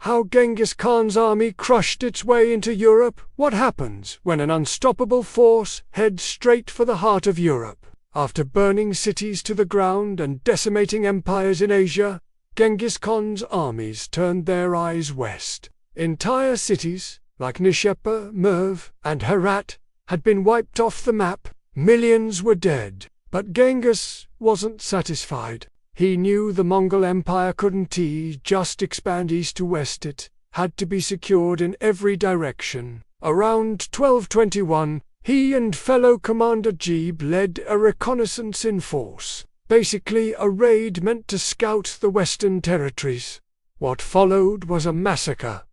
How Genghis Khan's army crushed its way into Europe. What happens when an unstoppable force heads straight for the heart of Europe? After burning cities to the ground and decimating empires in Asia, Genghis Khan's armies turned their eyes west. Entire cities, like Nishepa, Merv, and Herat, had been wiped off the map. Millions were dead. But Genghis wasn't satisfied. He knew the Mongol Empire couldn't just expand east to west. It had to be secured in every direction. Around 1221, he and fellow commander Jebe led a reconnaissance in force, basically a raid meant to scout the western territories. What followed was a massacre.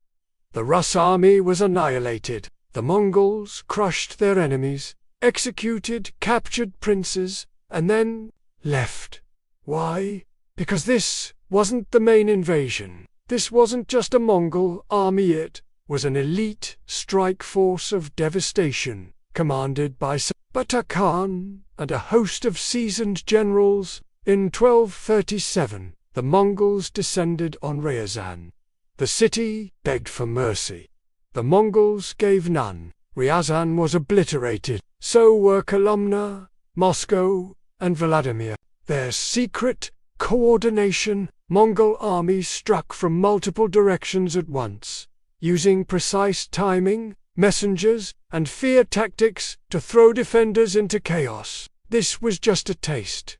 The Rus army was annihilated. The Mongols crushed their enemies, executed captured princes, and then left. Why? Because this wasn't the main invasion. This wasn't just a Mongol army, it was an elite strike force of devastation, commanded by Subutai Khan and a host of seasoned generals. In 1237, the Mongols descended on Ryazan. The city begged for mercy. The Mongols gave none. Ryazan was obliterated. So were Kolomna, Moscow, and Vladimir. Their secret coordination, Mongol armies struck from multiple directions at once, using precise timing, messengers, and fear tactics to throw defenders into chaos. This was just a test,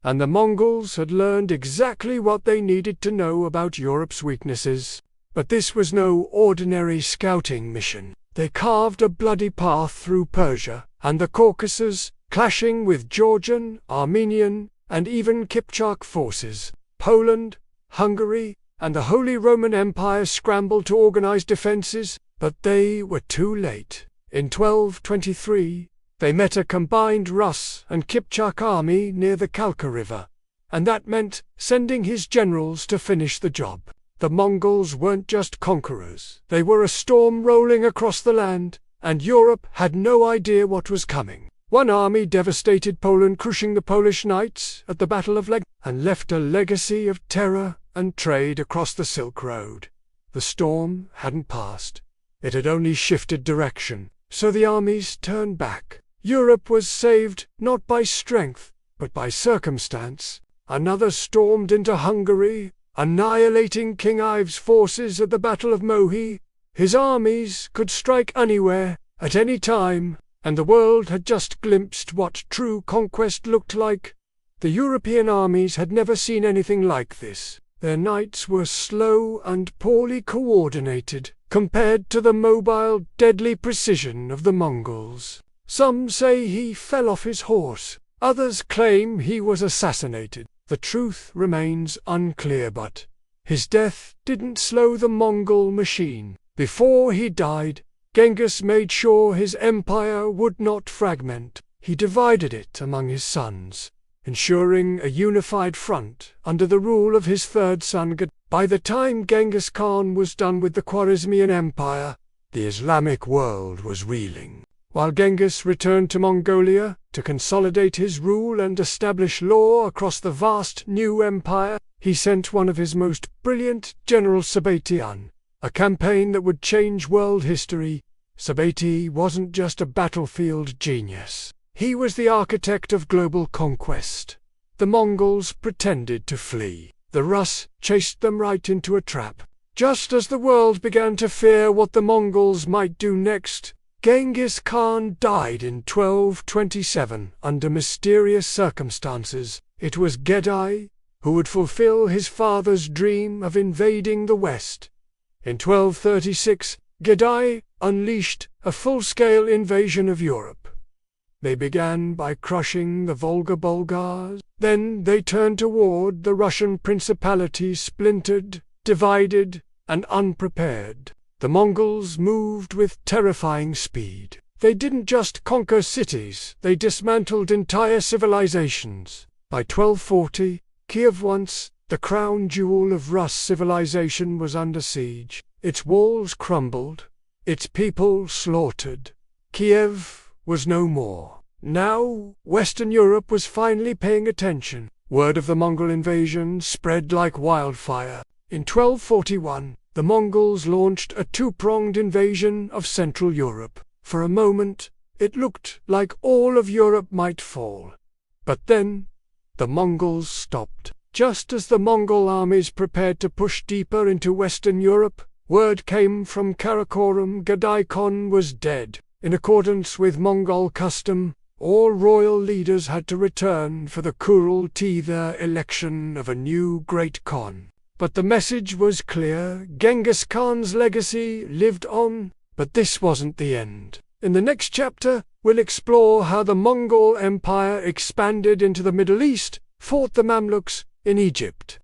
and the Mongols had learned exactly what they needed to know about Europe's weaknesses. But this was no ordinary scouting mission. They carved a bloody path through Persia and the Caucasus, clashing with Georgian, Armenian, and even Kipchak forces. Poland, Hungary, and the Holy Roman Empire scrambled to organize defenses, but they were too late. In 1223, they met a combined Rus and Kipchak army near the Kalka River, and that meant sending his generals to finish the job. The Mongols weren't just conquerors. They were a storm rolling across the land, and Europe had no idea what was coming. One army devastated Poland, crushing the Polish knights at the Battle of Leg, and left a legacy of terror and trade across the Silk Road. The storm hadn't passed. It had only shifted direction, so the armies turned back. Europe was saved not by strength, but by circumstance. Another stormed into Hungary, annihilating King Ive's forces at the Battle of Mohi. His armies could strike anywhere, at any time, and the world had just glimpsed what true conquest looked like. The European armies had never seen anything like this. Their knights were slow and poorly coordinated, compared to the mobile, deadly precision of the Mongols. Some say he fell off his horse. Others claim he was assassinated. The truth remains unclear, but his death didn't slow the Mongol machine. Before he died, Genghis made sure his empire would not fragment. He divided it among his sons, ensuring a unified front under the rule of his third son. By the time Genghis Khan was done with the Khwarezmian Empire, the Islamic world was reeling. While Genghis returned to Mongolia to consolidate his rule and establish law across the vast new empire, he sent one of his most brilliant generals, Subutai, on a campaign that would change world history. Subutai wasn't just a battlefield genius. He was the architect of global conquest. The Mongols pretended to flee. The Rus chased them right into a trap. Just as the world began to fear what the Mongols might do next, Genghis Khan died in 1227 under mysterious circumstances. It was Gedai who would fulfill his father's dream of invading the West. In 1236, Gedai unleashed a full-scale invasion of Europe. They began by crushing the Volga Bulgars. Then they turned toward the Russian principalities, splintered, divided, and unprepared. The Mongols moved with terrifying speed. They didn't just conquer cities, they dismantled entire civilizations. By 1240, Kiev, once the crown jewel of Rus civilization, was under siege. Its walls crumbled, its people slaughtered. Kiev was no more. Now, Western Europe was finally paying attention. Word of the Mongol invasion spread like wildfire. In 1241, the Mongols launched a two-pronged invasion of Central Europe. For a moment, it looked like all of Europe might fall. But then, the Mongols stopped. Just as the Mongol armies prepared to push deeper into Western Europe, word came from Karakorum Gadai Khan was dead. In accordance with Mongol custom, all royal leaders had to return for the Kurul-Titha election of a new great Khan. But the message was clear: Genghis Khan's legacy lived on. But this wasn't the end. In the next chapter, we'll explore how the Mongol Empire expanded into the Middle East, fought the Mamluks in Egypt,